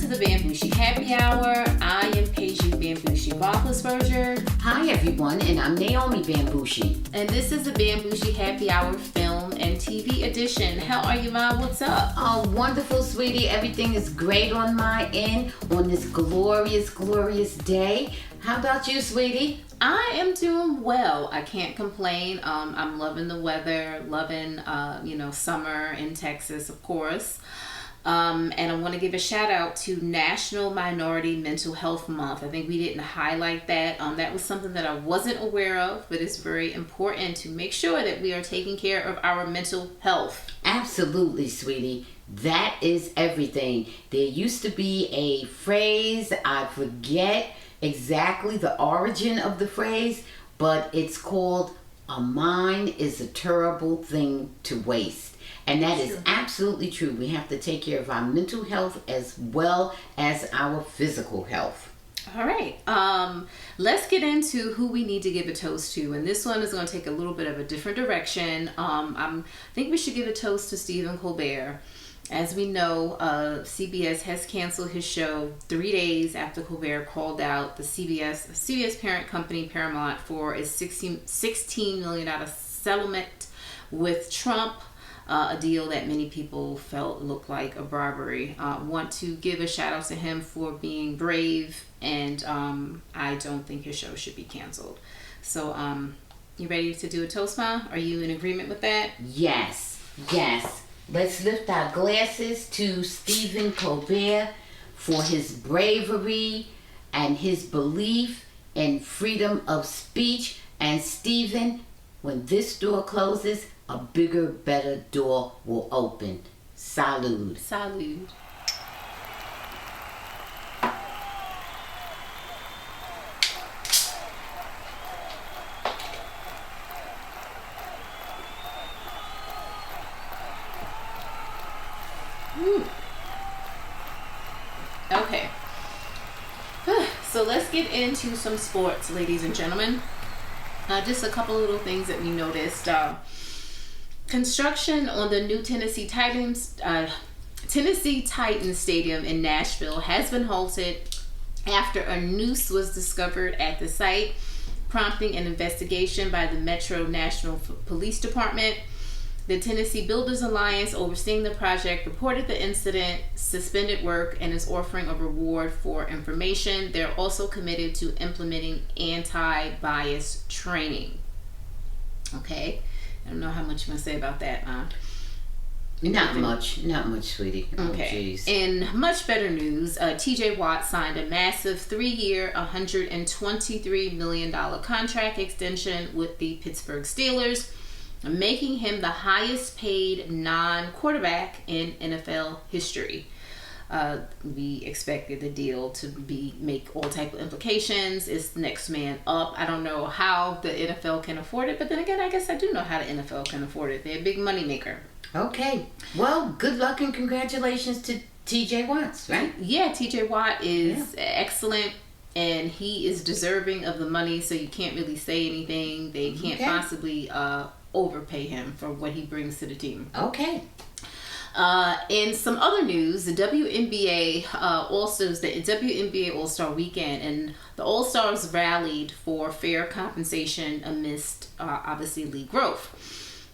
to the Bamgboshe Happy Hour. I am Peju Bamgboshe Rothlisberger. Hi everyone, and I'm Naomi Bamgboshe. And this is the Bamgboshe Happy Hour film and TV edition. How are you, Mom? What's up? Oh, wonderful, sweetie. Everything is great on my end on this glorious, glorious day. How about you, sweetie? I am doing well. I can't complain. I'm loving the weather, loving, summer in Texas, of course. And I want to give a shout out to National Minority Mental Health Month. I think we didn't highlight that. That was something that I wasn't aware of, but it's very important to make sure that we are taking care of our mental health. Absolutely, sweetie. That is everything. There used to be a phrase, I forget exactly the origin of the phrase, but it's called, "A mind is a terrible thing to waste." And that is absolutely true. We have to take care of our mental health as well as our physical health. All right. Let's get into who we need to give a toast to. And this one is going to take a little bit of a different direction. I think we should give a toast to Stephen Colbert. As we know, CBS has canceled his show 3 days after Colbert called out the CBS parent company Paramount for a $16 million settlement with Trump. A deal that many people felt looked like a bribery. Want to give a shout out to him for being brave, and I don't think his show should be canceled. So, you ready to do a toast, Ma? Are you in agreement with that? Yes. Let's lift our glasses to Stephen Colbert for his bravery and his belief in freedom of speech. And Stephen, when this door closes, a bigger, better door will open. Salud. Salud. Okay. So let's get into some sports, ladies and gentlemen. Just a couple little things that we noticed. Construction on the new Tennessee Titans Stadium in Nashville has been halted after a noose was discovered at the site, prompting an investigation by the Metro National Police Department. The Tennessee Builders Alliance, overseeing the project, reported the incident, suspended work, and is offering a reward for information. They're also committed to implementing anti-bias training. Okay. I don't know how much you want to say about that, Not much, sweetie. Okay. Oh, in much better news, TJ Watt signed a massive 3-year, $123 million contract extension with the Pittsburgh Steelers, making him the highest paid non-quarterback in NFL history. We expected the deal to make all type of implications. It's the next man up. I don't know how the NFL can afford it, but then again, I guess I do know how the NFL can afford it. They're a big money maker. Okay. Well, good luck and congratulations to TJ Watt, right? Yeah, TJ Watt is excellent, and he is deserving of the money, so you can't really say anything. They can't possibly overpay him for what he brings to the team. Okay. In some other news, the WNBA WNBA All-Star Weekend, and the All-Stars rallied for fair compensation amidst obviously league growth.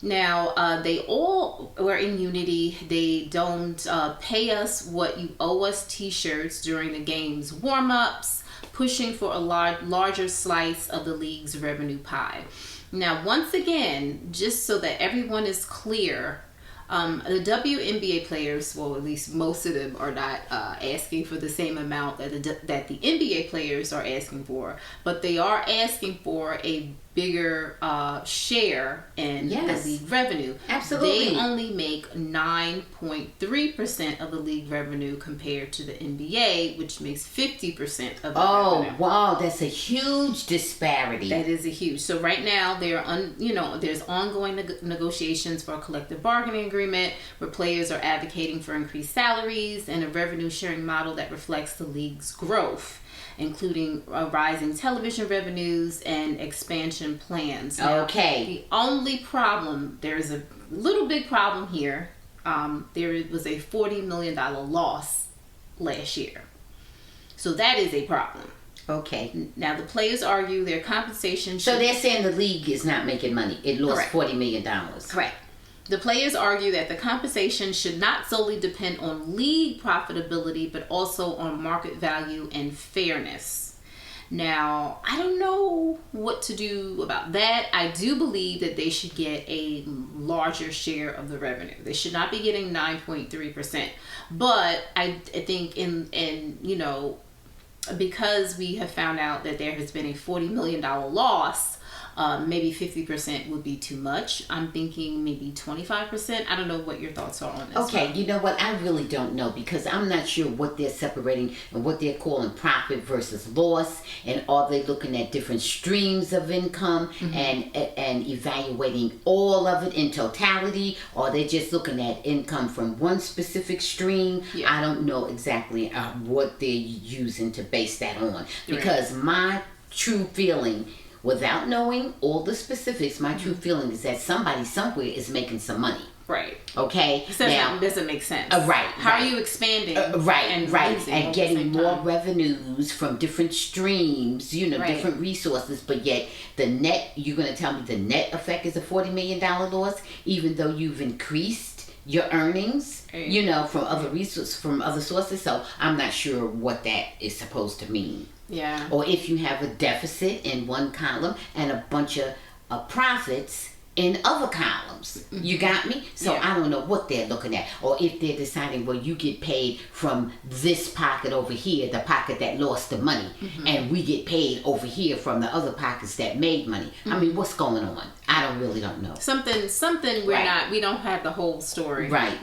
Now, they all were in unity. They don't pay us what you owe us t-shirts during the game's warm-ups, pushing for a larger slice of the league's revenue pie. Now, once again, just so that everyone is clear, the WNBA players, well, at least most of them, are not asking for the same amount that the NBA players are asking for, but they are asking for a bigger share in the league revenue. Absolutely. They only make 9.3% of the league revenue compared to the NBA, which makes 50% of the revenue. Oh, wow, that's a huge disparity. That is a huge. So right now, there's ongoing negotiations for a collective bargaining agreement where players are advocating for increased salaries and a revenue sharing model that reflects the league's growth, including rising television revenues and expansion plans. Now, the only problem, there's a little big problem here. There was a $40 million loss last year. So that is a problem. Okay. Now, the players argue their compensation So they're saying the league is not making money. It lost $40 million. Correct. The players argue that the compensation should not solely depend on league profitability, but also on market value and fairness. Now, I don't know what to do about that. I do believe that they should get a larger share of the revenue. They should not be getting 9.3%. But I think because we have found out that there has been a $40 million loss, maybe 50% would be too much. I'm thinking maybe 25%. I don't know what your thoughts are on this. Okay, you know what? I really don't know, because I'm not sure what they're separating and what they're calling profit versus loss, and are they looking at different streams of income and evaluating all of it in totality, or are they just looking at income from one specific stream? Yeah. I don't know exactly what they're using to base that on, because my true feeling, without knowing all the specifics, my true feeling is that somebody somewhere is making some money. Right. Okay. So now, doesn't make sense. Right. How are you expanding? And getting more revenues from different streams, different resources, but yet the net, you're going to tell me the net effect is a $40 million loss, even though you've increased your earnings, from other resources, from other sources. So I'm not sure what that is supposed to mean. Yeah. Or if you have a deficit in one column and a bunch of profits in other columns. You got me? So I don't know what they're looking at. Or if they're deciding, well, you get paid from this pocket over here, the pocket that lost the money, and we get paid over here from the other pockets that made money. I mean, what's going on? I don't know. Something we don't have the whole story. Right.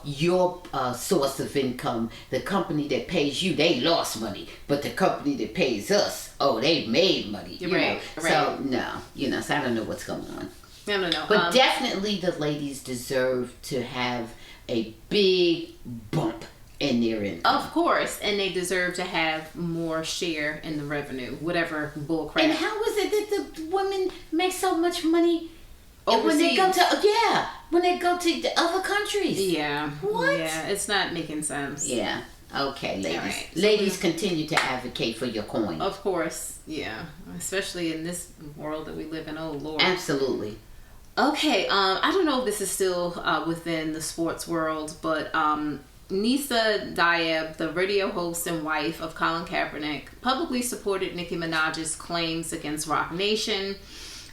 Your source of income, the company that pays you, they lost money, but the company that pays us, they made money. You know? So no, so I don't know what's going on. No. But definitely the ladies deserve to have a big bump in their income. Of course, and they deserve to have more share in the revenue, whatever bullcrap. And how is it that the women make so much money overseas when they go to the other countries? Yeah. What? Yeah, it's not making sense. Yeah. Okay, ladies. Right. Ladies, continue to advocate for your coin. Of course, yeah. Especially in this world that we live in. Oh, Lord. Absolutely. Okay, I don't know if this is still within the sports world, but Nessa Diab, the radio host and wife of Colin Kaepernick, publicly supported Nicki Minaj's claims against Roc Nation.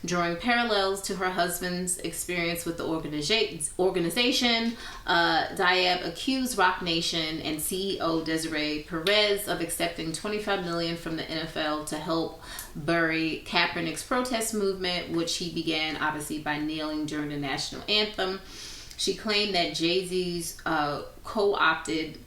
Drawing parallels to her husband's experience with the organization, Diab accused Roc Nation and CEO Desiree Perez of accepting $25 million from the NFL to help bury Kaepernick's protest movement, which he began obviously by kneeling during the national anthem. She claimed that Jay-Z's co-opted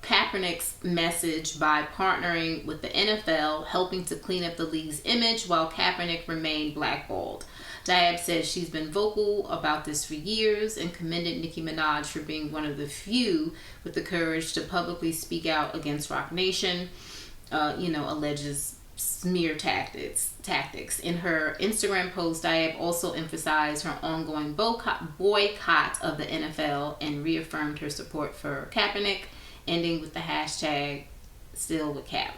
Kaepernick's message by partnering with the NFL, helping to clean up the league's image while Kaepernick remained blackballed. Diab says she's been vocal about this for years and commended Nicki Minaj for being one of the few with the courage to publicly speak out against Roc Nation, alleges smear tactics. In her Instagram post, Diab also emphasized her ongoing boycott of the NFL and reaffirmed her support for Kaepernick, ending with the hashtag still with Cap.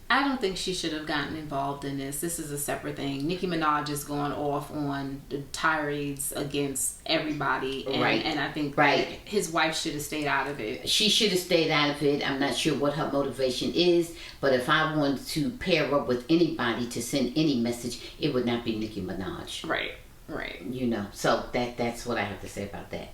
I don't think she should have gotten involved in this. This is a separate thing. Nicki Minaj is going off on the tirades against everybody. And I think his wife should have stayed out of it. She should have stayed out of it. I'm not sure what her motivation is. But if I wanted to pair up with anybody to send any message, it would not be Nicki Minaj. Right. So that's what I have to say about that.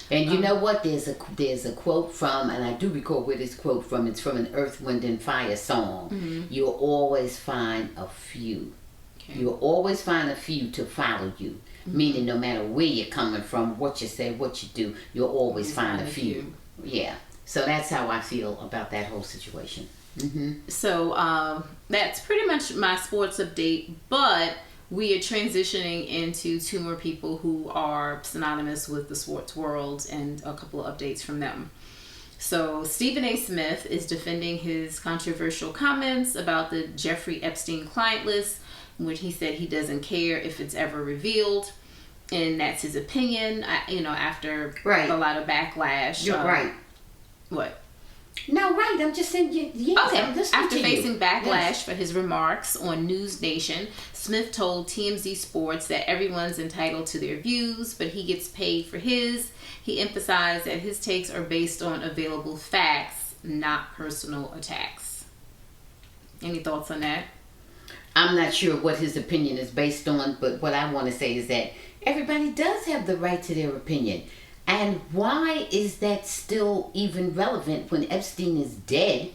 And you know what? There's a quote from, and I do recall where this quote from. It's from an Earth, Wind, and Fire song. You'll always find a few. Okay. You'll always find a few to follow you. Meaning, no matter where you're coming from, what you say, what you do, you'll always find a few. Yeah. So that's how I feel about that whole situation. So that's pretty much my sports update, but we are transitioning into two more people who are synonymous with the sports world and a couple of updates from them. So Stephen A. Smith is defending his controversial comments about the Jeffrey Epstein client list, in which he said he doesn't care if it's ever revealed. and that's his opinion. After right. a lot of backlash. You're right. What? No, right. I'm just saying. Yes, okay. After facing backlash yes. for his remarks on News Nation, Smith told TMZ Sports that everyone's entitled to their views, but he gets paid for his. He emphasized that his takes are based on available facts, not personal attacks. Any thoughts on that? I'm not sure what his opinion is based on, but what I want to say is that everybody does have the right to their opinion. And why is that still even relevant when Epstein is dead?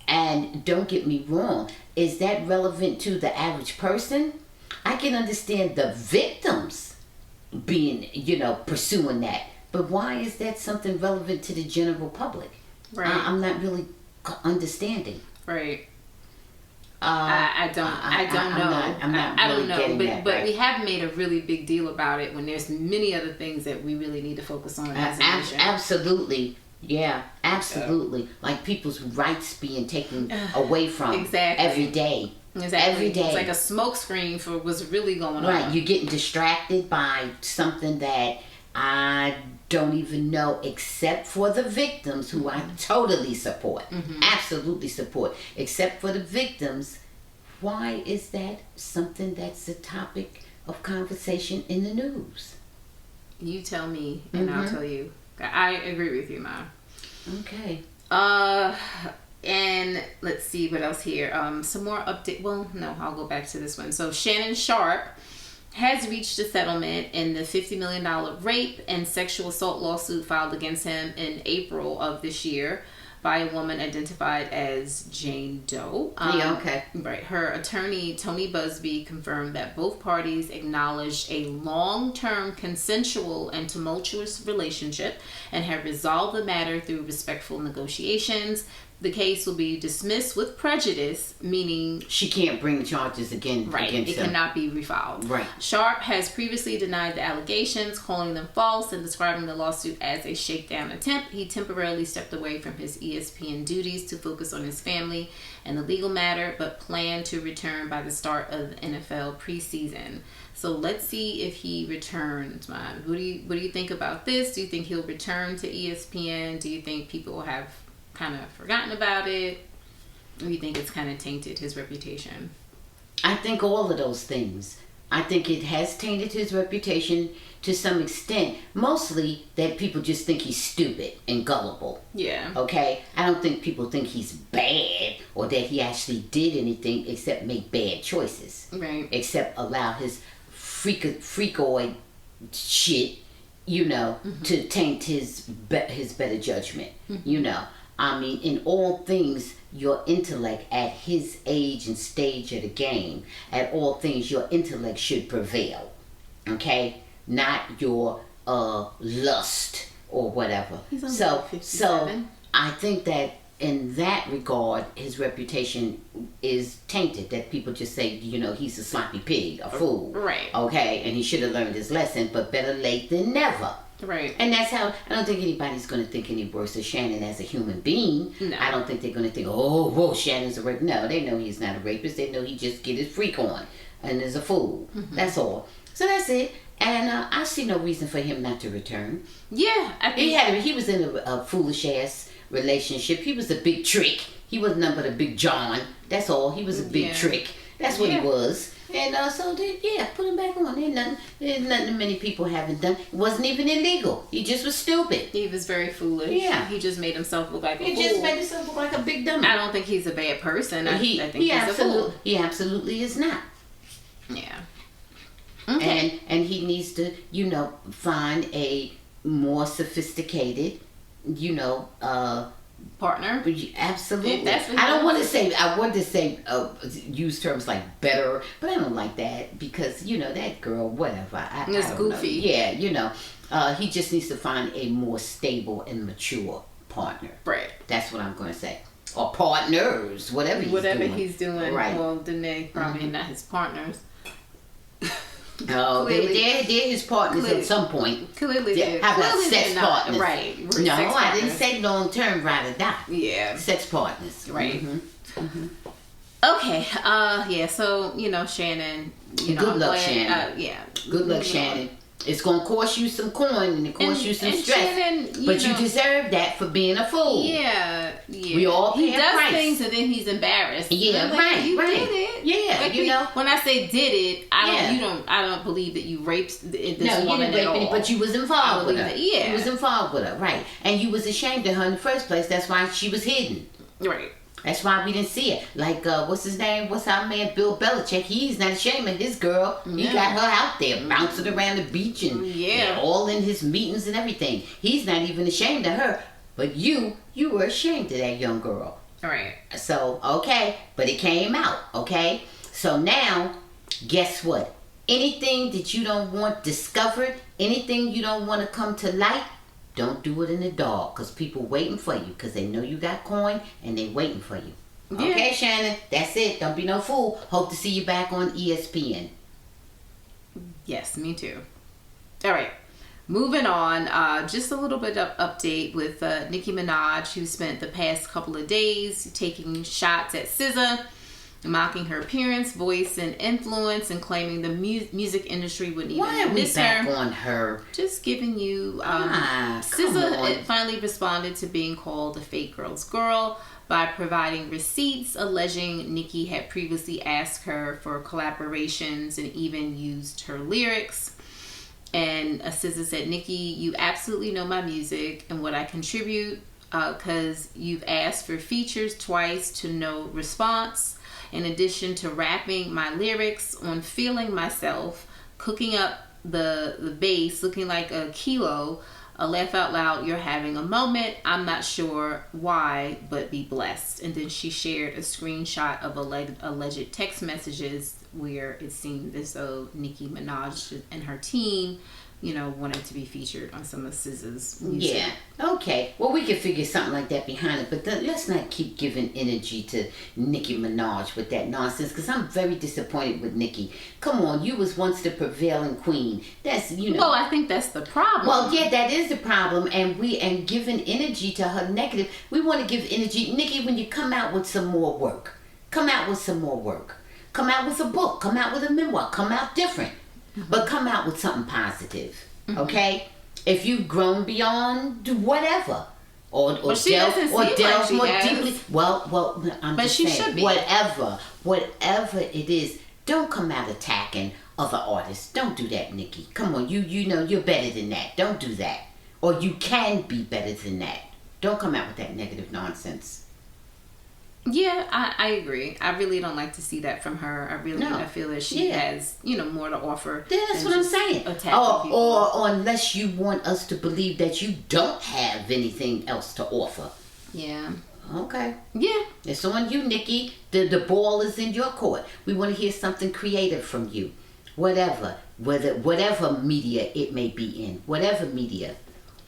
And don't get me wrong, is that relevant to the average person? I can understand the victims being, pursuing that. But why is that something relevant to the general public? Right. I'm not really understanding. Right. I don't know. I'm not I really don't know. getting But, that but right. we have made a really big deal about it when there's many other things that we really need to focus on as a nation. Absolutely. Yeah, absolutely. Like people's rights being taken away from exactly. every day. Exactly. Every day. It's like a smokescreen for what's really going on. Right. You're getting distracted by something that I don't even know, except for the victims, who I totally support. Mm-hmm. Absolutely support. Except for the victims, why is that something that's a topic of conversation in the news? You tell me, and I'll tell you. I agree with you, Ma. Okay. And let's see what else here. Some more update. Well, no, I'll go back to this one. So Shannon Sharpe has reached a settlement in the $50 million rape and sexual assault lawsuit filed against him in April of this year by a woman identified as Jane Doe. Okay. Right. Her attorney, Tony Busby, confirmed that both parties acknowledged a long-term consensual and tumultuous relationship and have resolved the matter through respectful negotiations. The case will be dismissed with prejudice, meaning she can't bring charges again. Right, against it him. cannot be refiled. Right. Sharpe has previously denied the allegations, calling them false and describing the lawsuit as a shakedown attempt. He temporarily stepped away from his ESPN duties to focus on his family and the legal matter, but planned to return by the start of the NFL preseason. So let's see if he returns, man. What do you think about this? Do you think he'll return to ESPN? Do you think people will have kind of forgotten about it? Or do you think it's kind of tainted his reputation? I think all of those things. I think it has tainted his reputation to some extent. Mostly that people just think he's stupid and gullible. Yeah. Okay? I don't think people think he's bad or that he actually did anything except make bad choices. Right. Except allow his freakoid shit, to taint his better judgment. I mean, in all things, your intellect at his age and stage of the game, at all things, your intellect should prevail. Okay? Not your lust or whatever. He's only 57. So I think that in that regard, his reputation is tainted. That people just say, he's a sloppy pig, a fool. Right. Okay? And he should have learned his lesson, but better late than never. Right. And that's how, I don't think anybody's going to think any worse of Shannon as a human being. No. I don't think they're going to think, oh, whoa, Shannon's a rapist. No, they know he's not a rapist. They know he just get his freak on and is a fool. Mm-hmm. That's all. So that's it. And I see no reason for him not to return. Yeah. I think he was in a foolish ass relationship. He was a big trick. He wasn't nothing but a big John. That's all. He was a big trick. That's what he was. And put him back on. There's nothing many people haven't done. It wasn't even illegal. He just was stupid. He was very foolish. Yeah. He just made himself look like a fool. He just made himself look like a big dummy. I don't think he's a bad person. I think he's a fool. He absolutely is not. Yeah. Okay. And he needs to, find a more sophisticated, partner. Absolutely. I want to say use terms like better, but I don't like that because that girl, whatever. It's goofy. Know. Yeah, he just needs to find a more stable and mature partner. Right. That's what I'm going to say. Or partners, whatever he's doing. Right. Well, then they probably not his partners. Oh, they're his partners at some point. Clearly, how about sex partners? Right. No, I didn't say long term, ride or die. Yeah. Sex partners. Right. Mm-hmm. Mm-hmm. Okay. So Shannon. Good luck, Shannon. Yeah. Good luck, Shannon. It's going to cost you some coin and it costs you some stress. Shannon, but you deserve that for being a fool. Yeah. We all pay he a does price. Things and then he's embarrassed. Yeah, like, you right. did it. Yeah, like you know. When I say did it, I don't believe that you raped this woman at all. But you was involved with her. Yeah. You was involved with her, right. And you was ashamed of her in the first place. That's why she was hidden. Right. That's why we didn't see it. Like, what's his name? What's our man, Bill Belichick? He's not ashamed of his girl. He got her out there, bouncing around the beach and all in his meetings and everything. He's not even ashamed of her. But you were ashamed of that young girl. Right. So, okay. But it came out, okay? So now, guess what? Anything that you don't want discovered, anything you don't want to come to light, don't do it in the dark, because people waiting for you, because they know you got coin and they waiting for you. Yeah. Okay, Shannon, that's it. Don't be no fool. Hope to see you back on ESPN. Yes, me too. All right, moving on. Just a little bit of update with Nicki Minaj, who spent the past couple of days taking shots at SZA, mocking her appearance, voice, and influence, and claiming the music industry wouldn't even miss her. Why are we back on her? Just giving you... SZA finally responded to being called a fake girl's girl by providing receipts alleging Nicki had previously asked her for collaborations and even used her lyrics. And SZA said, "Nicki, you absolutely know my music and what I contribute, because you've asked for features twice to no response. In addition to rapping my lyrics on Feeling Myself, cooking up the bass, looking like a kilo, a laugh out loud, you're having a moment. I'm not sure why, but be blessed." And then she shared a screenshot of alleged text messages where it seemed as though Nicki Minaj and her team, wanted to be featured on some of SZA's music. Yeah. Okay. Well, we can figure something like that behind it, but let's not keep giving energy to Nicki Minaj with that nonsense, because I'm very disappointed with Nicki. Come on, you was once the prevailing queen. That's, Well, I think that's the problem. Well, yeah, that is the problem, and giving energy to her negative. We want to give energy. Nicki, when you come out with some more work, come out with some more work. Come out with a book. Come out with a memoir. Come out different. But come out with something positive, okay? If you've grown beyond whatever, or delve more deeply. Well, I'm just saying, whatever it is, don't come out attacking other artists. Don't do that, Nicki. Come on, you know you're better than that. Don't do that, or you can be better than that. Don't come out with that negative nonsense. Yeah, I agree. I really don't like to see that from her. I feel that she has, more to offer. Yeah, that's what I'm saying. Or unless you want us to believe that you don't have anything else to offer. Yeah. Okay. Yeah. It's on you, Nicki. The ball is in your court. We want to hear something creative from you. Whatever media it may be in. Whatever media.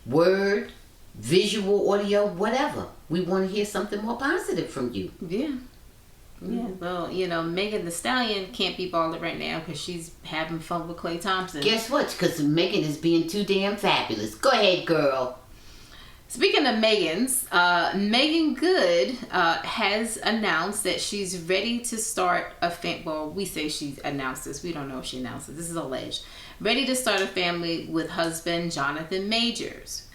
Word, visual, audio, whatever. We want to hear something more positive from you. Yeah. Yeah. Well, Megan Thee Stallion can't be balling right now because she's having fun with Klay Thompson. Guess what? Because Megan is being too damn fabulous. Go ahead, girl. Speaking of Megan's, Meagan Good has announced that she's ready to start we say she announced this. We don't know if she announced it. This is alleged. Ready to start a family with husband Jonathan Majors,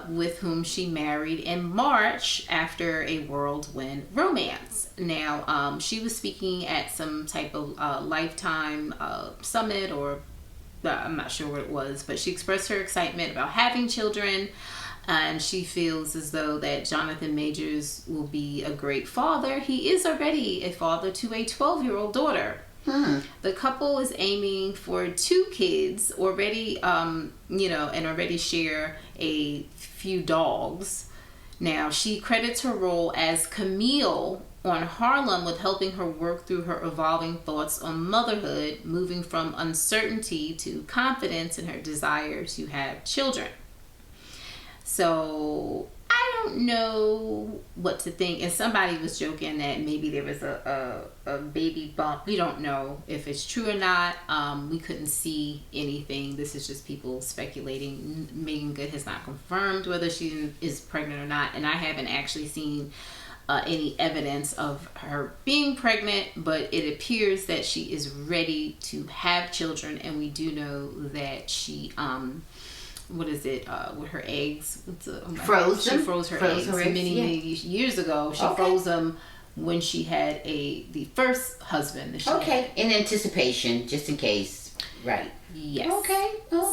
with whom she married in March after a whirlwind romance. Now, she was speaking at some type of Lifetime summit, or I'm not sure what it was, but she expressed her excitement about having children, and she feels as though that Jonathan Majors will be a great father. He is already a father to a 12-year-old daughter. The couple is aiming for 2 kids already, and already share a few dogs. Now, she credits her role as Camille on Harlem with helping her work through her evolving thoughts on motherhood, moving from uncertainty to confidence in her desire to have children. So I don't know what to think. And somebody was joking that maybe there was a baby bump. We don't know if it's true or not. We couldn't see anything. This is just people speculating. Meagan Good has not confirmed whether she is pregnant or not. And I haven't actually seen any evidence of her being pregnant, but it appears that she is ready to have children, and we do know that she what is it with her eggs? She froze her eggs many years ago. She froze them when she had the first husband that she had. In anticipation, just in case. Right. Yes. Okay.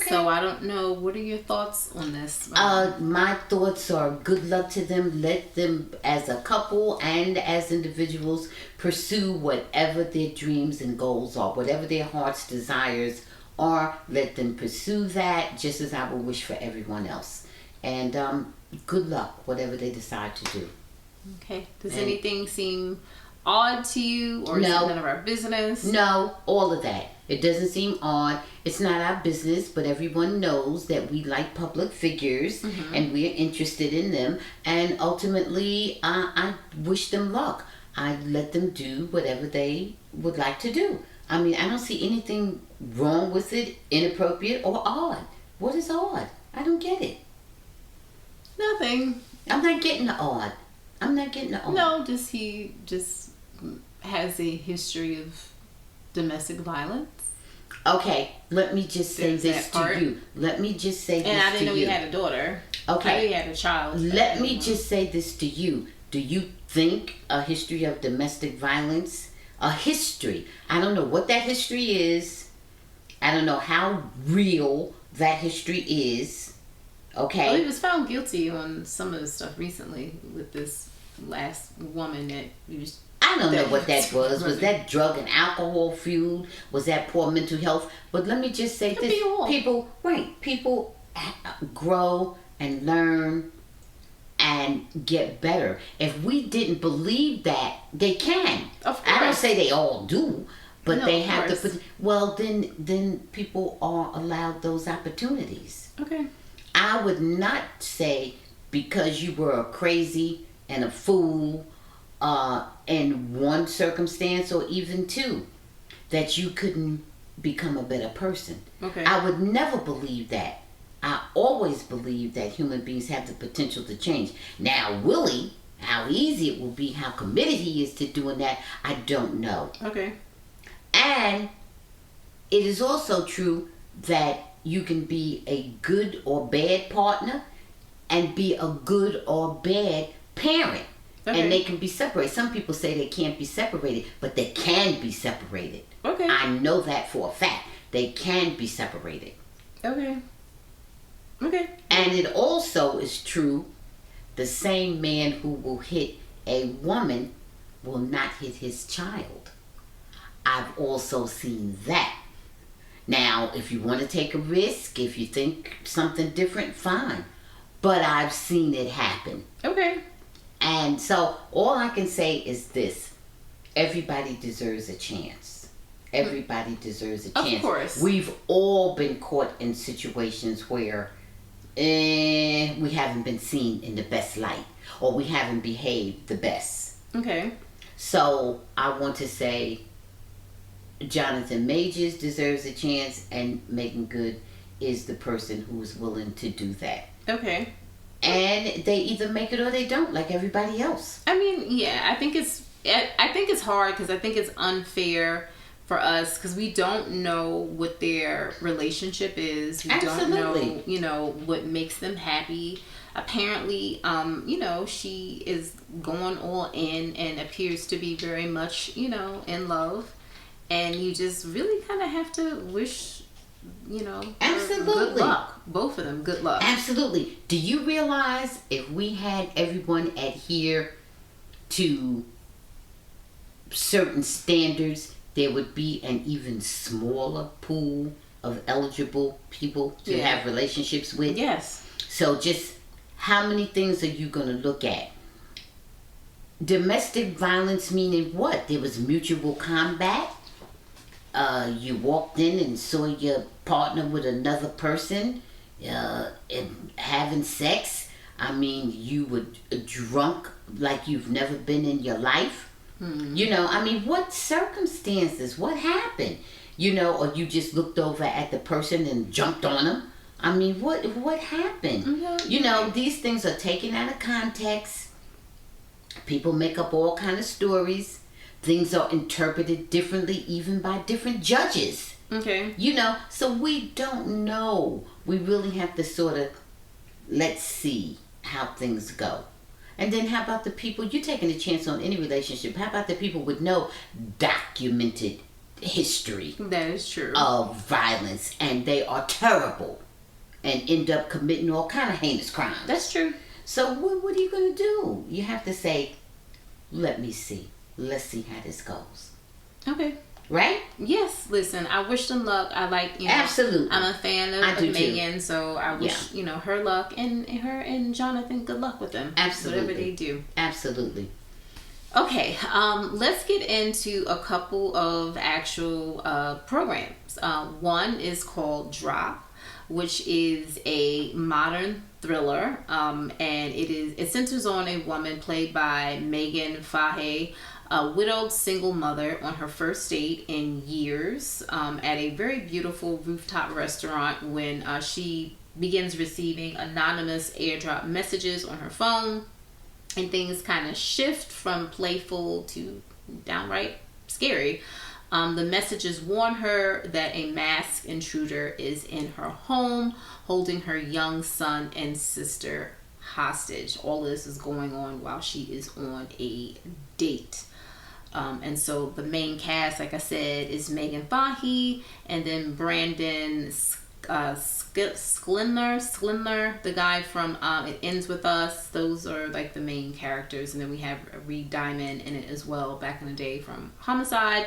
So I don't know. What are your thoughts on this? My thoughts are good luck to them. Let them, as a couple and as individuals, pursue whatever their dreams and goals are, whatever their heart's desires are. Let them pursue that, just as I would wish for everyone else. And good luck, whatever they decide to do. Okay. Does anything seem odd to you, or is it none of our business? No, all of that. It doesn't seem odd. It's not our business, but everyone knows that we like public figures and we're interested in them. And ultimately, I wish them luck. I let them do whatever they would like to do. I mean, I don't see anything wrong with it, inappropriate or odd. What is odd? I don't get it. Nothing. I'm not getting the odd. No, he just has a history of domestic violence. Okay, let me just say this to you. Let me just say this to you. And I didn't know he had a daughter. Okay. I knew he had a child. Let me just say this to you. Do you think a history of domestic violence, a history, I don't know what that history is. I don't know how real that history is. Okay? Well, he was found guilty on some of the stuff recently with this last woman that he was... I don't know what that was. Was that drug and alcohol feud? Was that poor mental health? But let me just say this. People grow and learn and get better. If we didn't believe that, they can. Of course. I don't say they all do, but they have to put... Well, then people are allowed those opportunities. Okay. I would not say because you were a crazy and a fool in one circumstance or even two, that you couldn't become a better person. Okay. I would never believe that. I always believe that human beings have the potential to change. Now, Willie, how easy it will be, how committed he is to doing that, I don't know. Okay. And it is also true that you can be a good or bad partner and be a good or bad parent. Okay. And they can be separated. Some people say they can't be separated, but they can be separated. Okay. I know that for a fact. They can be separated. Okay. And it also is true, the same man who will hit a woman will not hit his child. I've also seen that. Now, if you want to take a risk, if you think something different, fine. But I've seen it happen. Okay. And so all I can say is this. Everybody deserves a chance. Everybody deserves a chance. Of course. We've all been caught in situations where we haven't been seen in the best light, or we haven't behaved the best. Okay. So I want to say Jonathan Majors deserves a chance, and Meagan Good is the person who's willing to do that. Okay. And they either make it or they don't, like everybody else. I mean, yeah, I think it's hard because I think it's unfair for us because we don't know what their relationship is. We Absolutely. don't know, what makes them happy. Apparently, she is going all in and appears to be very much, in love. And you just really kind of have to wish, Absolutely. good luck. Both of them, good luck. Absolutely. Do you realize if we had everyone adhere to certain standards, there would be an even smaller pool of eligible people to have relationships with? Yes. So just how many things are you going to look at? Domestic violence meaning what? There was mutual combat. You walked in and saw your partner with another person and having sex. I mean, you were drunk like you've never been in your life. Mm-hmm. What circumstances? What happened? Or you just looked over at the person and jumped on them. What happened? Mm-hmm. These things are taken out of context. People make up all kind of stories. Things are interpreted differently, even by different judges. Okay. You know, so we don't know. We really have to sort of, let's see how things go. And then how about the people, you're taking a chance on any relationship, how about the people with no documented history That is true. of violence, and they are terrible and end up committing all kind of heinous crimes? That's true. So what are you going to do? You have to say, let me see. Let's see how this goes. Okay. Right? Yes. Listen, I wish them luck. I like, you know, Absolutely. I'm a fan of Meagan, so I wish, you know, her luck, and her and Jonathan, good luck with them. Absolutely. Whatever they do. Absolutely. Okay, let's get into a couple of actual programs. One is called Drop, which is a modern thriller, and it centers on a woman played by Meagan Fahey, a widowed single mother on her first date in years at a very beautiful rooftop restaurant when she begins receiving anonymous airdrop messages on her phone, and things kind of shift from playful to downright scary. The messages warn her that a masked intruder is in her home, holding her young son and sister hostage. All of this is going on while she is on a date. And so the main cast, like I said, is Meagan Fahey, and then Brandon Sklimler, the guy from It Ends With Us. Those are like the main characters. And then we have Reed Diamond in it as well, back in the day from Homicide.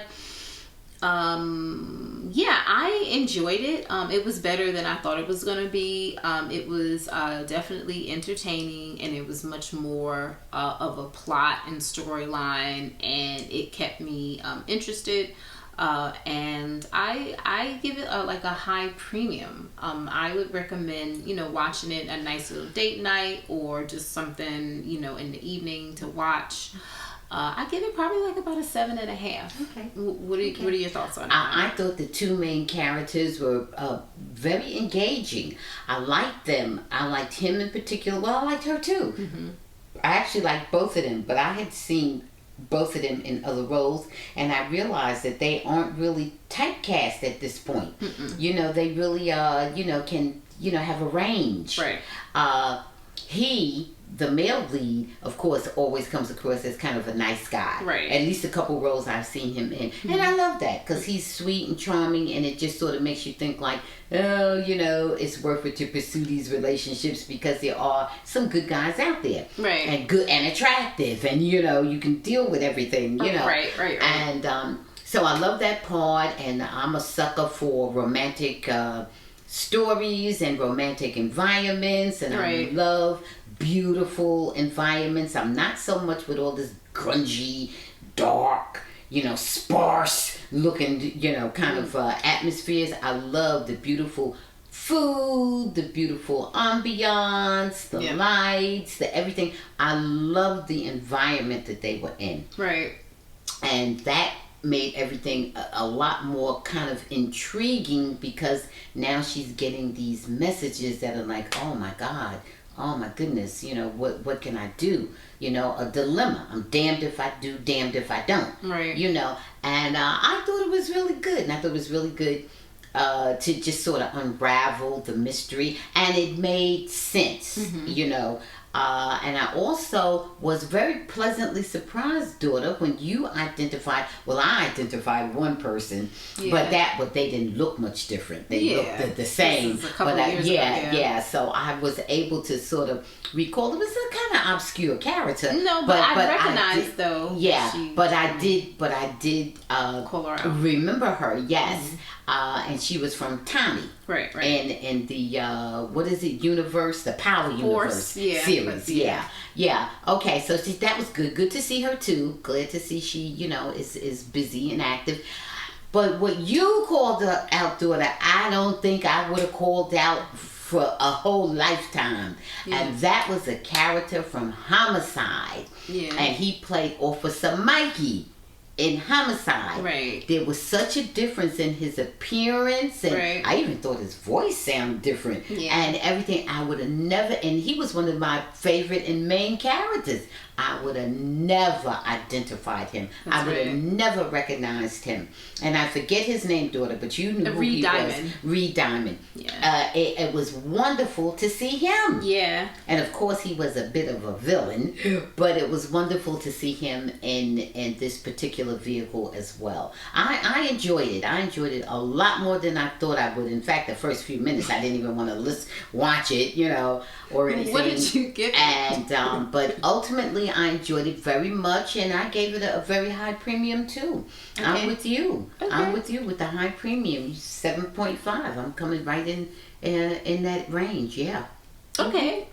Yeah, I enjoyed it. It was better than I thought it was going to be. It was definitely entertaining, and it was much more of a plot and storyline, and it kept me interested. And I give it like a high premium. I would recommend, you know, watching it a nice little date night, or just something, you know, in the evening to watch. I give it probably like about a 7.5. Okay. What are your thoughts on it? I thought the two main characters were very engaging. I liked them. I liked him in particular. Well, I liked her too. Mm-hmm. I actually liked both of them, but I had seen both of them in other roles, and I realized that they aren't really typecast at this point. Mm-mm. You know, they really you know, can, you know, have a range. Right. The male lead, of course, always comes across as kind of a nice guy. Right. At least a couple roles I've seen him in. Mm-hmm. And I love that, because he's sweet and charming, and it just sort of makes you think like, oh, you know, it's worth it to pursue these relationships, because there are some good guys out there. Right. And good and attractive, and, you know, you can deal with everything, you know. Right. And so I love that part, and I'm a sucker for romantic stories and romantic environments, and I love beautiful environments. I'm not so much with all this grungy, dark, you know, sparse looking, you know, kind of atmospheres. I love the beautiful food, the beautiful ambiance, the lights, the everything. I love the environment that they were in. Right. And that made everything a lot more kind of intriguing, because now she's getting these messages that are like, oh my God, oh my goodness, you know, what can I do? You know, a dilemma. I'm damned if I do, damned if I don't. Right. You know, and I thought it was really good. And I thought it was really good to just sort of unravel the mystery. And it made sense, you know. And I also was very pleasantly surprised, daughter, when you identified, well, I identified one person, but they didn't look much different. They looked the same. So I was able to sort of recall. It was a kind of obscure character. No, but I recognized though. Yeah, but I did call her out. Remember her, yes. Mm-hmm. And she was from Tommy. Right. And the what is it, universe, the Power Universe series. Yeah. Okay, so that was good. Good to see her too. Glad to see she, you know, is busy and active. But what you called her out, daughter, I don't think I would have called out for a whole lifetime. And that was a character from Homicide. Yeah. And he played Officer Mikey in Homicide. Right. There was such a difference in his appearance, and Right. I even thought his voice sounded different. Yeah. And everything. I would have never, and he was one of my favorite and main characters. I would have never identified him. That's I would have right. never recognized him. And I forget his name, daughter, but you knew who Reed he Diamond. was. Reed Diamond. Yeah. It was wonderful to see him. Yeah. And of course, he was a bit of a villain, but it was wonderful to see him in this particular vehicle as well. I enjoyed it. I enjoyed it a lot more than I thought I would. In fact, the first few minutes, I didn't even want to watch it, or anything. What did you give it? And but ultimately, I enjoyed it very much, and I gave it a very high premium too. Okay. I'm with you. Okay. I'm with you with the high premium, 7.5. I'm coming right in that range. Yeah. Okay.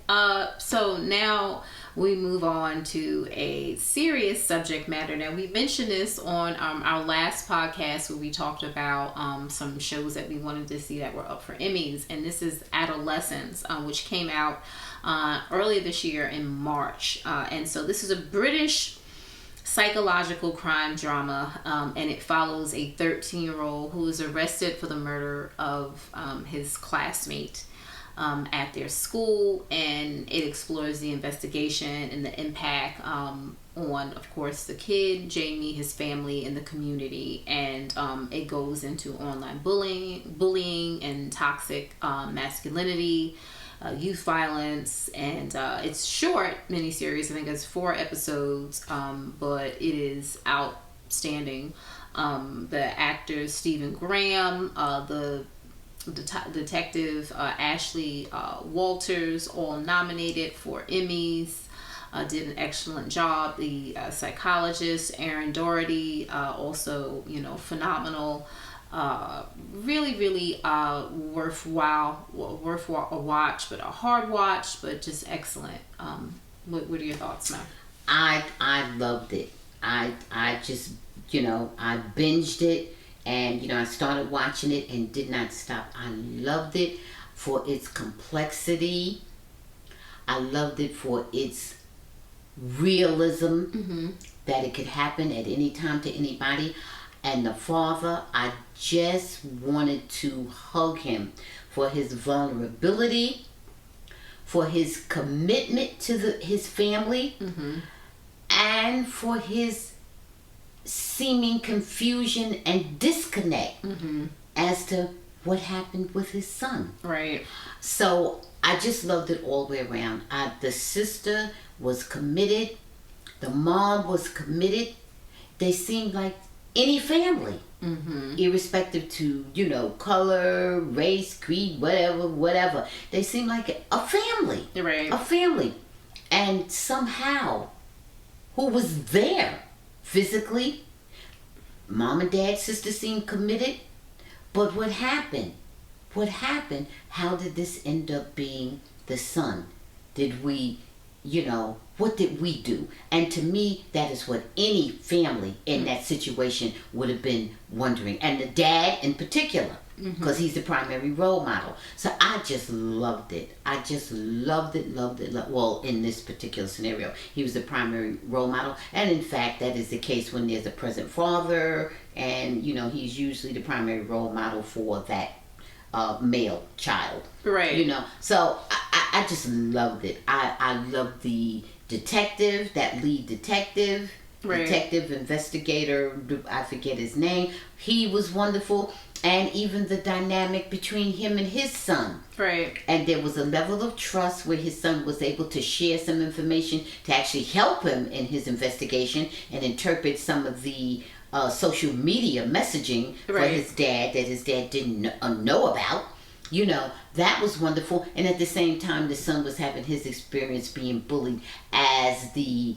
So now we move on to a serious subject matter. Now, we mentioned this on our last podcast where we talked about some shows that we wanted to see that were up for Emmys, and this is Adolescence, which came out earlier this year in March. And so this is a British psychological crime drama, and it follows a 13-year-old who is arrested for the murder of his classmate at their school, and it explores the investigation and the impact on, of course, the kid, Jamie, his family, and the community. And it goes into online bullying and toxic masculinity, youth violence, and it's short miniseries. I think it's 4 episodes, but it is outstanding. The actors Stephen Graham, the detective Ashley Walters, all nominated for Emmys. Did an excellent job. The psychologist Aaron Doherty, also phenomenal. Really worthwhile a watch, but a hard watch, but just excellent. What are your thoughts now? I loved it. I just I binged it. And, I started watching it and did not stop. I loved it for its complexity. I loved it for its realism, that it could happen at any time to anybody. And the father, I just wanted to hug him for his vulnerability, for his commitment to his family, and for his seeming confusion and disconnect as to what happened with his son. Right. So I just loved it all the way around. The sister was committed. The mom was committed. They seemed like any family, irrespective to color, race, creed, whatever. They seemed like a family. Right. A family. And somehow, who was there physically, mom and dad, sister seemed committed. But what happened? How did this end up being the son? Did we, what did we do? And to me, that is what any family in that situation would have been wondering. And the dad in particular, because he's the primary role model. So I just loved it. I just loved it. Well, in this particular scenario, he was the primary role model. And in fact, that is the case when there's a present father, and he's usually the primary role model for that male child. Right. So I just loved it. I loved the detective, that lead detective. Right. Detective investigator, I forget his name. He was wonderful. And even the dynamic between him and his son. Right. And there was a level of trust where his son was able to share some information to actually help him in his investigation and interpret some of the social media messaging for his dad that his dad didn't know about. That was wonderful. And at the same time, the son was having his experience being bullied as the,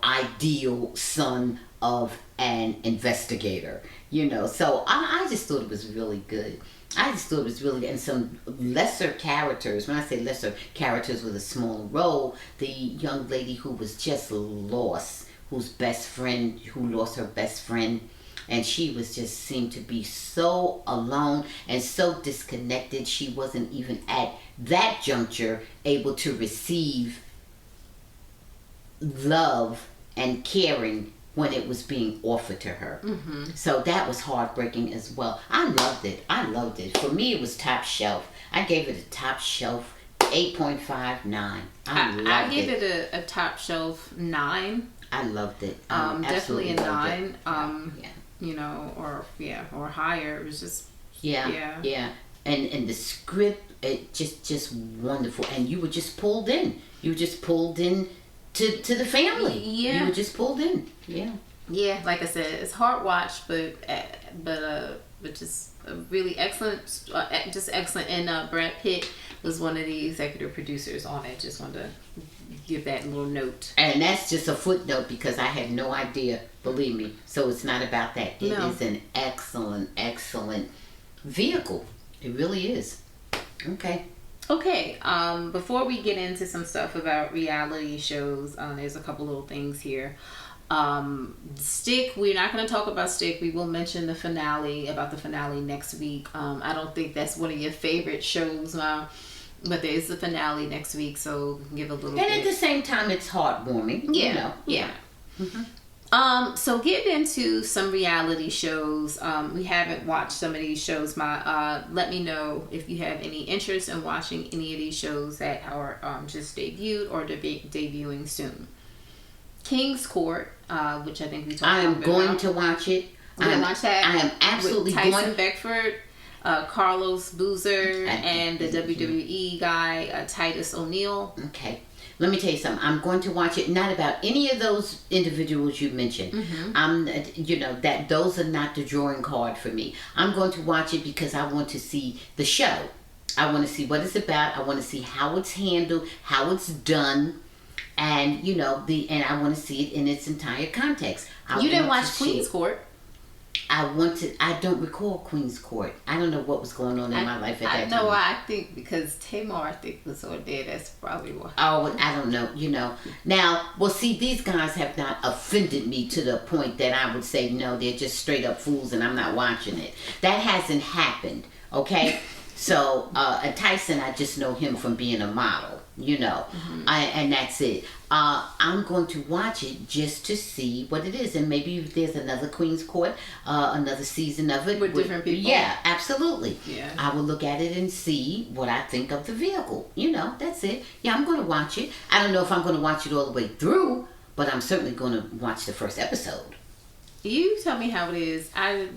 ideal son of an investigator. So I just thought it was really good. And some lesser characters. When I say lesser characters with a small role, the young lady who was just lost, who lost her best friend, and she was just seemed to be so alone and so disconnected. She wasn't even at that juncture able to receive love and caring when it was being offered to her. So that was heartbreaking as well. I loved it. For me, it was top shelf. I gave it a top shelf 8.59. I gave it a top shelf 9. I loved it. Definitely a 9. Yeah. You know, or higher. It was just yeah. And the script, it just wonderful. And you were just pulled in. You were just pulled in to the family. Yeah. You were just pulled in. Yeah. Yeah, like I said, it's hard watch, but just really excellent, just excellent. And Brad Pitt was one of the executive producers on it. Just wanted to give that little note. And that's just a footnote because I had no idea, believe me. So it's not about that. It is an excellent vehicle. It really is. Okay. Before we get into some stuff about reality shows, there's a couple little things here. Stick, we're not going to talk about Stick. We will mention the finale next week. I don't think that's one of your favorite shows, but there is the finale next week, so we can give a little bit. And at the same time, it's heartwarming. Yeah. So getting into some reality shows. We haven't watched some of these shows. Let me know if you have any interest in watching any of these shows that are just debuted or debuting soon. King's Court, which I think we talked about. I am going to watch it. I am absolutely going. Tyson Beckford, Carlos Boozer, and the WWE guy Titus O'Neil. Okay. Let me tell you something. I'm going to watch it. Not about any of those individuals you mentioned. Those are not the drawing card for me. I'm going to watch it because I want to see the show. I want to see what it's about. I want to see how it's handled, how it's done, and and I want to see it in its entire context. You didn't watch Queen's Court. I don't recall Queen's Court. I don't know what was going on in my life at that time. No, I think because Tamar, was on there. That's probably why. Oh, I don't know. Now, well, see, these guys have not offended me to the point that I would say, no, they're just straight up fools and I'm not watching it. That hasn't happened, okay? So, Tyson, I just know him from being a model, and that's it. I'm going to watch it just to see what it is, and maybe if there's another Queen's Court, another season of it with different people. Yeah, absolutely. Yeah, I will look at it and see what I think of the vehicle. That's it. Yeah, I'm going to watch it. I don't know if I'm going to watch it all the way through, but I'm certainly going to watch the first episode. You tell me how it is. I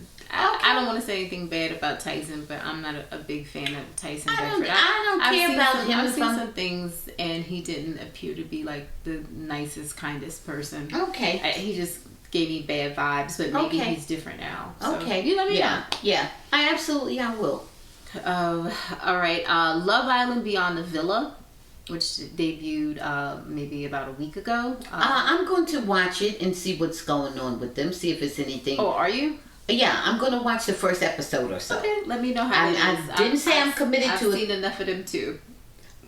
don't want to say anything bad about Tyson, but I'm not a big fan of Tyson Beckford. I don't care about him. I've seen some things, and he didn't appear to be like the nicest, kindest person. Okay. He just gave me bad vibes, but maybe he's different now. So, okay. You let me know. Yeah. I will. All right. Love Island Beyond the Villa, which debuted maybe about a week ago. I'm going to watch it and see what's going on with them. See if it's anything. Oh, are you? Yeah, I'm going to watch the first episode or so. Okay, let me know how it is. I didn't say I'm committed to it. I've seen enough of them too.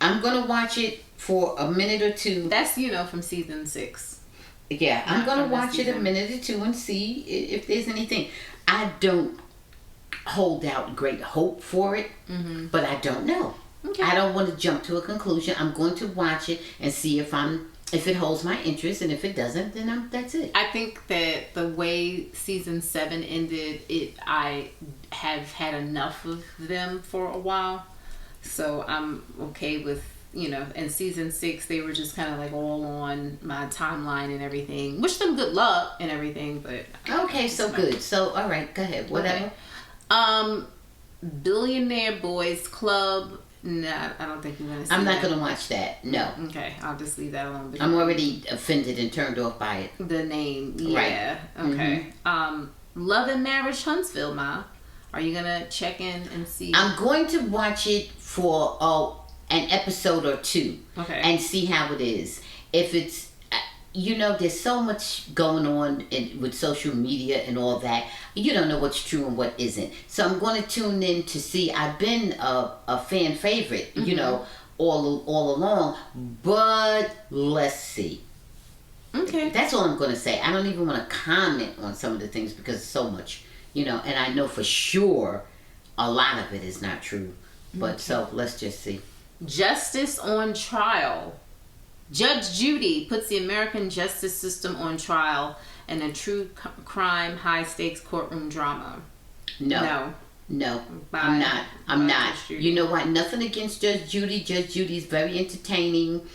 I'm going to watch it for a minute or two. That's, from season 6. Yeah, I'm going to watch it a minute or two and see if there's anything. I don't hold out great hope for it, but I don't know. Okay. I don't want to jump to a conclusion. I'm going to watch it and see if it holds my interest, and if it doesn't, then that's it. I think that the way season 7 ended, I have had enough of them for a while, so I'm okay with in season 6 they were just kind of like all on my timeline and everything. Wish them good luck and everything, but okay, so good. So all right, go ahead. Whatever. Okay. Billionaire Boys Club. Nah, I don't think you're gonna see I'm not gonna watch that. No. Okay, I'll just leave that alone. I'm already offended and turned off by it. The name, yeah. Right. Okay. Love and Marriage Huntsville, Ma. Are you gonna check in and see? I'm going to watch it for an episode or two. Okay. And see how it is. If it's there's so much going on with social media and all that. You don't know what's true and what isn't. So I'm going to tune in to see. I've been a fan favorite, all along. But let's see. Okay. That's all I'm going to say. I don't even want to comment on some of the things because it's so much, and I know for sure a lot of it is not true. But so let's just see. Justice on Trial. Judge Judy puts the American justice system on trial in a true crime, high-stakes courtroom drama. No, I'm not. You know what? Nothing against Judge Judy. Judge Judy is very entertaining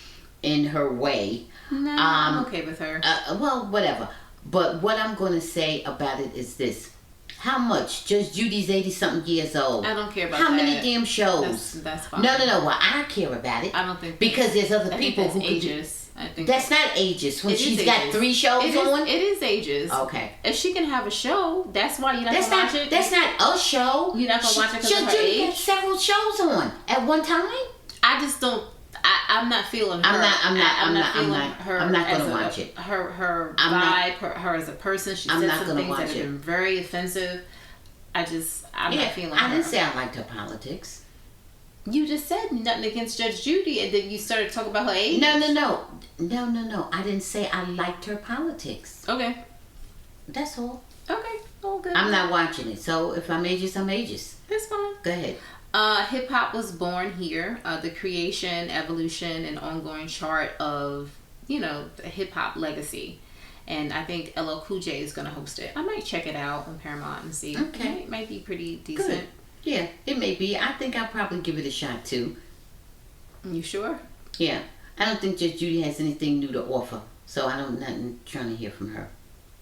in her way. No, I'm okay with her. Well, whatever. But what I'm going to say about it is this. How much? Judge Judy's 80-something years old. I don't care about How that. many damn shows? That's fine. No. Well, I care about it. I don't think... Because there's other people who ages. I think that's not ages. When she's got 3 shows on? It is ages. Okay. If she can have a show, that's why you're not going to watch it. That's not a show. You're not going to watch it because of her Judy age? got several shows on at one time. I just don't... I'm not feeling her. I'm not going to watch it. Her vibe, her as a person. She said some things that have been very offensive. I'm not feeling her. I didn't say I liked her politics. You just said nothing against Judge Judy, and then you started talking about her age. No. I didn't say I liked her politics. Okay. That's all. Okay. All good. I'm not watching it. So if I'm ageist, I'm ageist. That's fine. Go ahead. Hip hop was born here. The creation, evolution, and ongoing chart of, the hip hop legacy. And I think LL Cool J is going to host it. I might check it out on Paramount and see. Okay. It might be pretty decent. Good. Yeah, it may be. I think I'll probably give it a shot too. You sure? Yeah. I don't think Judge Judy has anything new to offer. So I don't nothing trying to hear from her.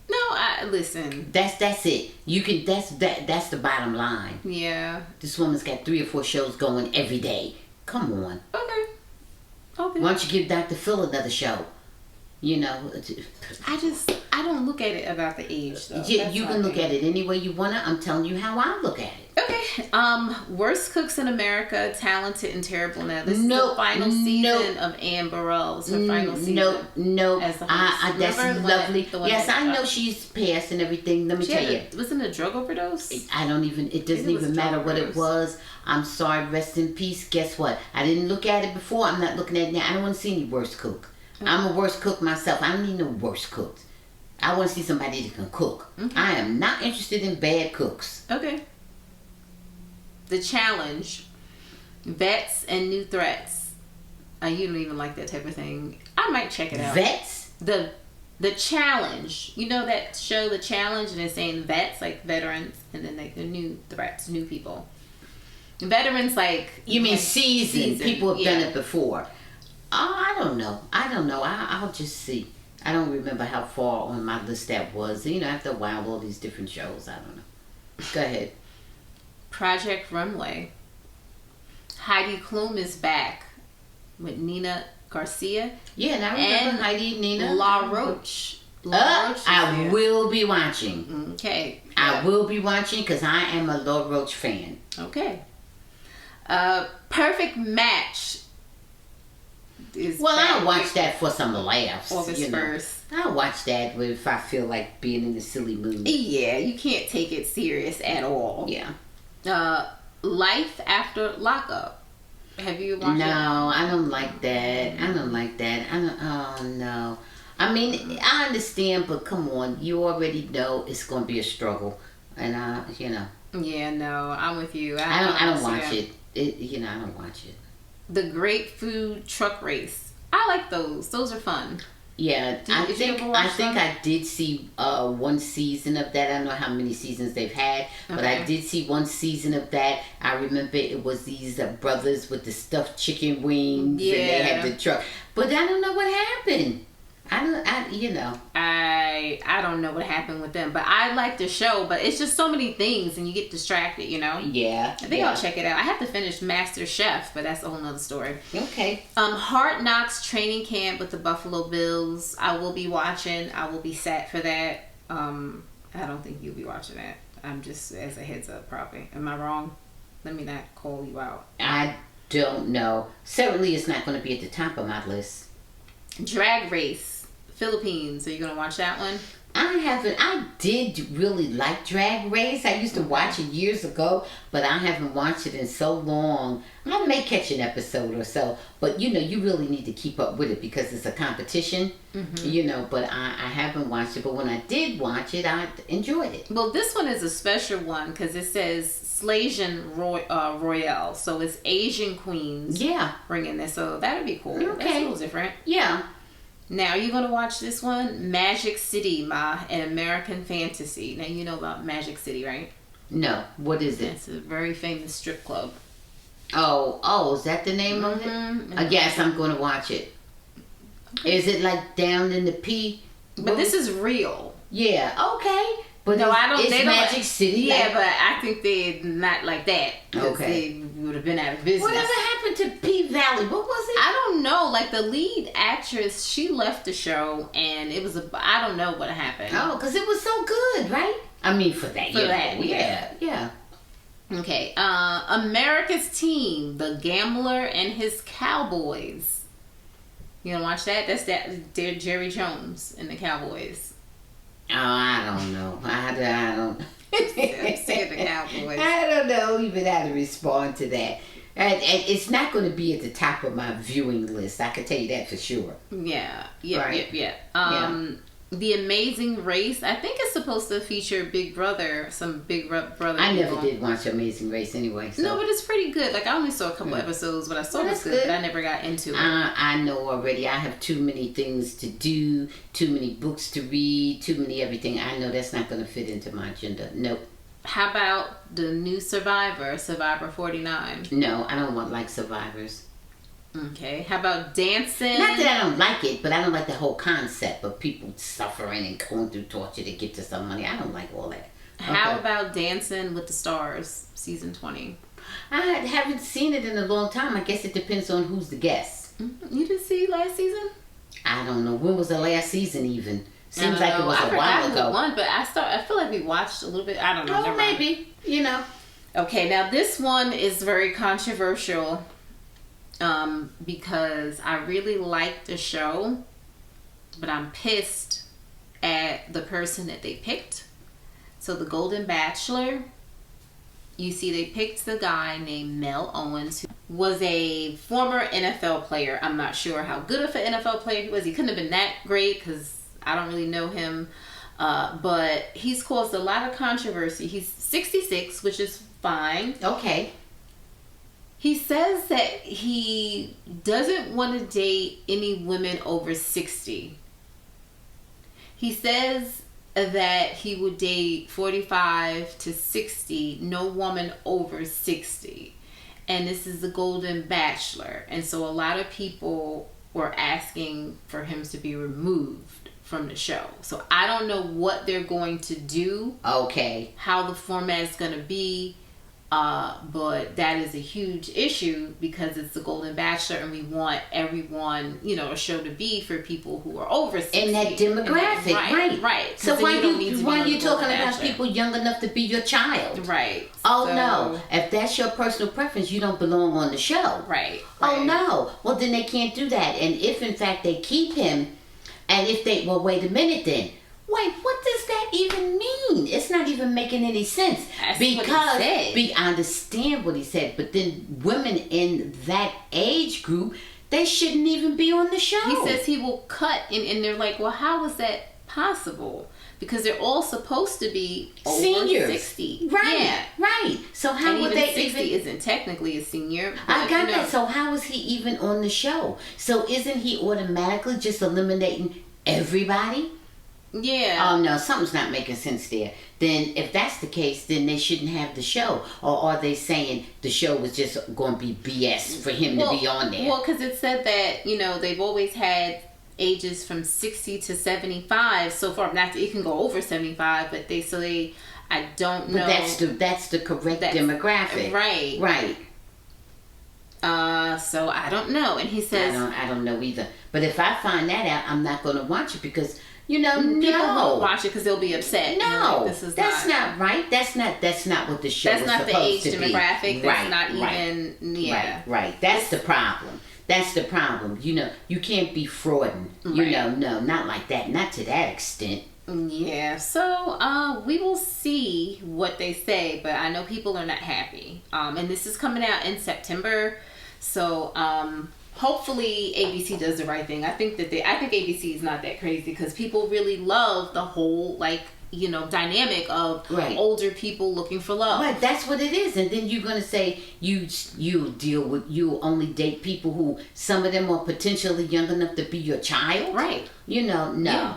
No, listen. That's it. You can that's the bottom line. Yeah. This woman's got 3 or 4 shows going every day. Come on. Okay. Why don't you give Dr. Phil another show? I don't look at it about the age though. Yeah, you can look at it any way you wanna. I'm telling you how I look at it. Okay. Worst cooks in America, talented and terrible. Now this is the final season of Ann Burrell's her final season. No. As the host. That's lovely. Yes, I know she's passed and everything. Let me tell you. Wasn't it a drug overdose? It doesn't even matter what it was. I'm sorry, rest in peace. Guess what? I didn't look at it before. I'm not looking at it now. I don't want to see any worst cook. Okay. I'm a worst cook myself. I don't need no worst cooks. I want to see somebody that can cook. Okay. I am not interested in bad cooks. Okay. The Challenge, Vets and New Threats. You don't even like that type of thing. I might check it out. Vets? The Challenge. You know that show, The Challenge, and it's saying vets, like veterans, and then like the new threats, new people. Veterans, like... You mean seasoned. People have done it before. I don't know. I'll just see. I don't remember how far on my list that was. After a while, all these different shows. I don't know. Go ahead. Project Runway. Heidi Klum is back with Nina Garcia. Yeah, and I remember Heidi, Nina. La Roche. I will be watching. Okay. I will be watching because I am a La Roche fan. Okay. Perfect Match. I'll watch that for some laughs. August 1st. I'll watch that if I feel like being in a silly mood. Yeah, you can't take it serious at all. Yeah. Life After Lockup. Have you watched it? No, I don't like that. Oh, no. I mean, I understand, but come on. You already know it's going to be a struggle. And, Yeah, no, I'm with you. I don't watch it. I don't watch it. The Great Food Truck Race. I like those. Those are fun. Yeah, I think I did see one season of that. I don't know how many seasons they've had, but I did see one season of that. I remember it was these brothers with the stuffed chicken wings, and they had the truck. But I don't know what happened. I don't know what happened with them, but I like the show. But it's just so many things, and you get distracted, Yeah. I think I'll check it out. I have to finish Master Chef, but that's a whole nother story. Okay. Hard Knocks training camp with the Buffalo Bills. I will be watching. I will be set for that. I don't think you'll be watching that. I'm just as a heads up, probably. Am I wrong? Let me not call you out. I don't know. Certainly, it's not going to be at the top of my list. Drag Race. Philippines. Are you going to watch that one? I haven't. I did really like Drag Race. I used to watch it years ago, but I haven't watched it in so long. I may catch an episode or so, but you really need to keep up with it because it's a competition. But I haven't watched it. But when I did watch it, I enjoyed it. Well, this one is a special one because it says Slasian Royale, so it's Asian queens. Yeah, bringing this, so that would be cool. Okay, that's a little different. Yeah. Now, you're going to watch this one, Magic City, an American Fantasy. Now, you know about Magic City, right? No. What is it? It's a very famous strip club. Oh, is that the name of it? I guess I'm going to watch it. Okay. Is it like down in the P? But this is real. Yeah, okay. But no, I don't. It's they Magic don't, City. Yeah, but I think they're not like that. Okay. They would have been out of business. Whatever happened to P Valley? What was it? I don't know. Like the lead actress, she left the show, and it was I don't know what happened. Oh, because it was so good, right? I mean, for that. Yeah. Okay. America's Team, The Gambler and His Cowboys. You gonna watch that? They're Jerry Jones and the Cowboys. Oh, I don't know. I don't. I'm sick of the Cowboys. I don't know even how to respond to that. And it's not going to be at the top of my viewing list. I can tell you that for sure. Yeah. The Amazing Race. I think it's supposed to feature Big Brother, some Big Brother. I never did watch Amazing Race anyway. So. No, but it's pretty good. Like I only saw a couple episodes, but I saw it was good. But I never got into it. I know already. I have too many things to do, too many books to read, too many everything. I know that's not going to fit into my agenda. Nope. How about the new Survivor 49? No, I don't want like Survivors. Okay. How about Dancing? Not that I don't like it, but I don't like the whole concept of people suffering and going through torture to get to some money. I don't like all that. How about Dancing with the Stars, season 20? I haven't seen it in a long time. I guess it depends on who's the guest. You didn't see last season? I don't know. When was the last season even? Seems like it was a while ago. But I feel like we watched a little bit. I don't know. Oh, maybe. Okay, now this one is very controversial. Because I really like the show, but I'm pissed at the person that they picked. So the Golden Bachelor, you see they picked the guy named Mel Owens, who was a former NFL player. I'm not sure how good of an NFL player he was. He couldn't have been that great because I don't really know him. But he's caused a lot of controversy. He's 66, which is fine. Okay. He says that he doesn't want to date any women over 60. He says that he would date 45 to 60, no woman over 60. And this is the Golden Bachelor. And so a lot of people were asking for him to be removed from the show. So I don't know what they're going to do. Okay. How the format is going to be. But that is a huge issue because it's the Golden Bachelor and we want everyone, a show to be for people who are over 60. In that demographic, right. So why are you talking about people young enough to be your child? Right. Oh, no. If that's your personal preference, you don't belong on the show. Right. Oh, no. Well, then they can't do that. And if, in fact, they keep him, and if they, well, wait a minute then. Wait, what does that even mean? It's not even making any sense. That's because I understand what he said, but then women in that age group, they shouldn't even be on the show. He says he will cut, and they're like, well, how is that possible? Because they're all supposed to be over seniors. 60. Right, yeah. Right. So how and would even they 60 isn't technically a senior. I got that. So how is he even on the show? So isn't he automatically just eliminating everybody? Yeah. Oh, no, something's not making sense there. Then, if that's the case, then they shouldn't have the show. Or are they saying the show was just going to be BS for him to be on there? Well, because it said that, they've always had ages from 60 to 75 so far. Not it can go over 75, but I don't know. But that's the correct demographic. Right. Right. So I don't know. And he says... I don't know either. But if I find that out, I'm not going to watch it because... people won't watch it because they'll be upset. No, that's not right. That's not what the show is supposed to be. That's not the age demographic. That's not even. Yeah. Right. That's the problem. That's the problem. You can't be frauding. No, not like that. Not to that extent. Yeah, so we will see what they say, but I know people are not happy. And this is coming out in September, so hopefully ABC does the right thing. I think ABC is not that crazy because people really love the whole dynamic of older people looking for love. Right, that's what it is. And then you're gonna say you only date people who some of them are potentially young enough to be your child. Right. No.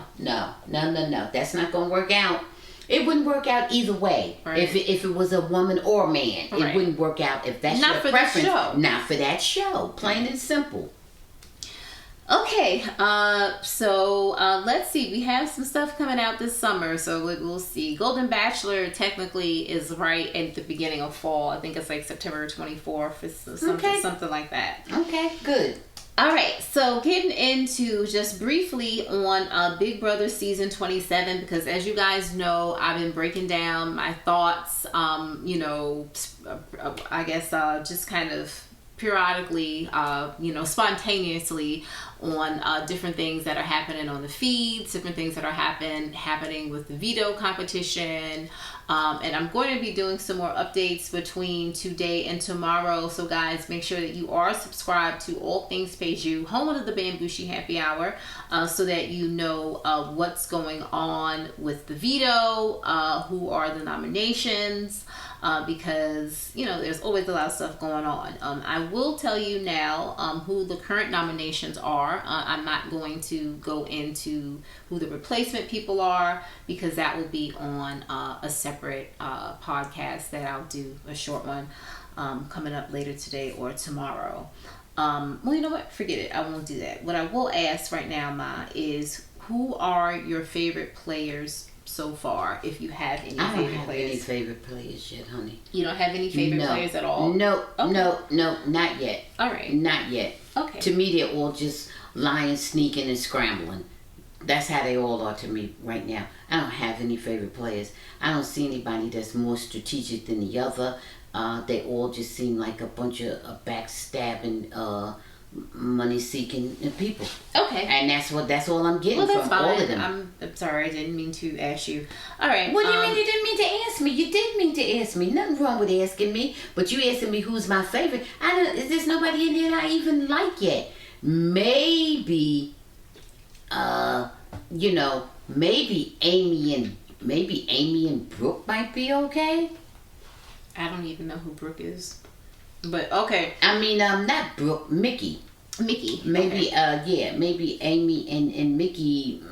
That's not gonna work out. It wouldn't work out either way. Right. If it was a woman or a man, it wouldn't work out if that's not your for preference. That show. Not for that show. Plain and simple. Okay, so let's see. We have some stuff coming out this summer, so we'll see. Golden Bachelor technically is right at the beginning of fall. I think it's like September 24th. It's something like that. Okay, good. All right, so getting into just briefly on Big Brother season 27, because as you guys know, I've been breaking down my thoughts, I guess just kind of periodically, spontaneously on different things that are happening on the feeds, different things that are happening with the veto competition. And I'm going to be doing some more updates between today and tomorrow. So guys, make sure that you are subscribed to All Things Peju, home of the Bamgboshe Happy Hour, so that you know what's going on with the veto, who are the nominations, because there's always a lot of stuff going on. I will tell you now who the current nominations are. I'm not going to go into who the replacement people are because that will be on a separate podcast that I'll do, a short one, coming up later today or tomorrow. Well, you know what? Forget it. I won't do that. What I will ask right now, Ma, is who are your favorite players so far, if you have any favorite players? I don't have any favorite players yet, honey. You don't have any favorite players at all? No, okay. No, not yet. All right. Not yet. Okay. To me, they're all just lying, sneaking, and scrambling. That's how they all are to me right now. I don't have any favorite players. I don't see anybody that's more strategic than the other. They all just seem like a bunch of backstabbing, money-seeking people. Okay. And that's all I'm getting from fine. all of them. I'm sorry, I didn't mean to ask you. All right. What do you mean you didn't mean to ask me? You did mean to ask me. Nothing wrong with asking me. But you asking me who's my favorite. There's nobody in there that I even like yet. Maybe, maybe Amy and Brooke might be okay. I don't even know who Brooke is. But okay. I mean, not Brooke, Mickey. Maybe, okay. Maybe Amy and Mickey.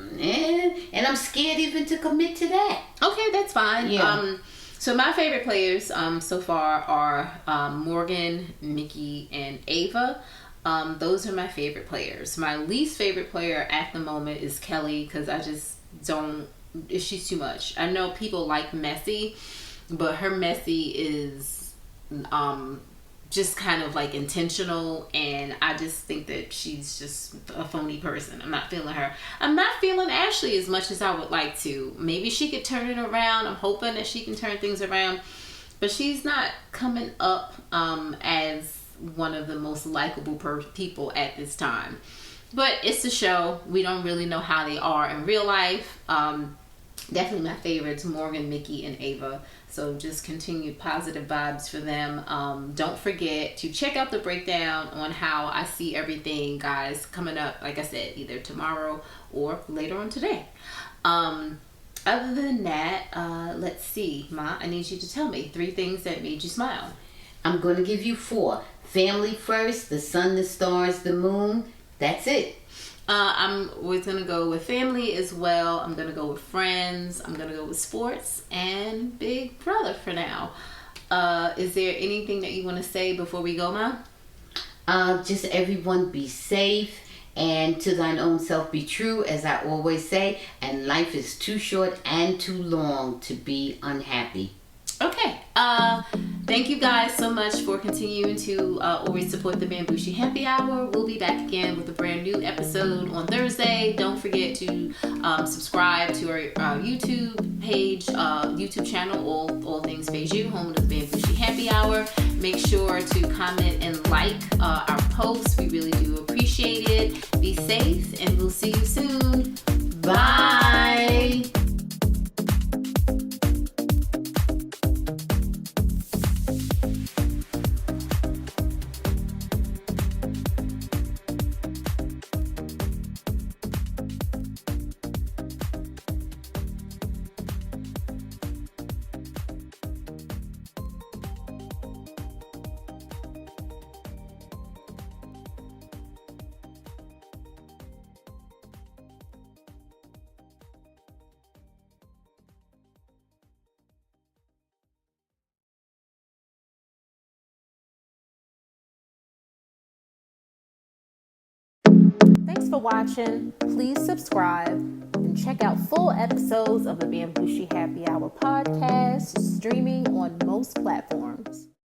And I'm scared even to commit to that. Okay, that's fine. Yeah. So my favorite players so far are Morgan, Mickey, and Ava. Those are my favorite players. My least favorite player at the moment is Kelly, because I just don't. She's too much. I know people like messy, but her messy is just kind of like intentional, and I just think that she's just a phony person. I'm not feeling her. I'm not feeling Ashley as much as I would like to. Maybe she could turn it around. I'm hoping that she can turn things around, but she's not coming up as one of the most likable people at this time. But it's a show. We don't really know how they are in real life. Definitely my favorites, Morgan, Mickey, and Ava. So just continued positive vibes for them. Don't forget to check out the breakdown on how I see everything, guys, coming up, like I said, either tomorrow or later on today. Other than that, let's see. Ma, I need you to tell me 3 things that made you smile. I'm going to give you 4. Family first, the sun, the stars, the moon. That's it. I'm always going to go with family as well. I'm going to go with friends. I'm going to go with sports and Big Brother for now. Is there anything that you want to say before we go, Ma? Just everyone be safe, and to thine own self be true, as I always say. And life is too short and too long to be unhappy. Okay. Thank you guys so much for continuing to always support the Bamgboshe Happy Hour. We'll be back again with a brand new episode on Thursday. Don't forget to subscribe to our YouTube page, YouTube channel, All Things Peju, home of the Bamgboshe Happy Hour. Make sure to comment and like our posts. We really do appreciate it. Be safe, and we'll see you soon. Bye. Thanks for watching. Please subscribe and check out full episodes of the Bamgboshe Happy Hour podcast, streaming on most platforms.